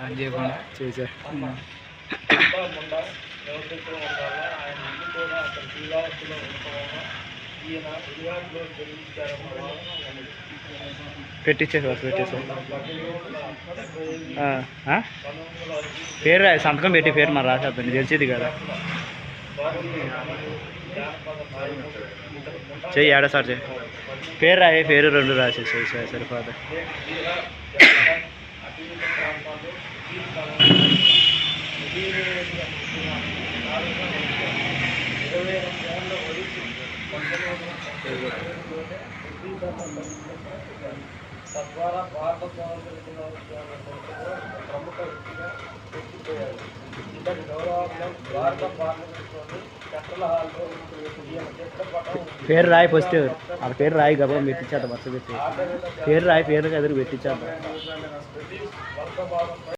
అని చెప్పండి చేశా పెట్టించేసి వస్తుంది పెట్టేసా పేరు రాయి సంతకం పెట్టి పేరు మరి రాసేద్దాం తెలిసేది కదా చెయ్యి ఏడసారి చెయ్యి పేరు రాయి పేరు రెండు రాసేసి సరిపోదు తద్వారా భారత స్వాతంత్ర ప్రముఖ వ్యక్తిగా గుర్తిపోయారు. ఇతని గౌరవార్థం భారత పార్లమెంట్లోని చట్టల హాల్లో ఈయన చిత్రపటం పేరు రాయి ఫస్ట్ ఆ పేరు రాయి గబా పెట్టించాడు వరుస పెట్టి పేరు రాయి పేరు ఎదురు పెట్టించాడు. బ్రిటిష్ వర్గభాగంపై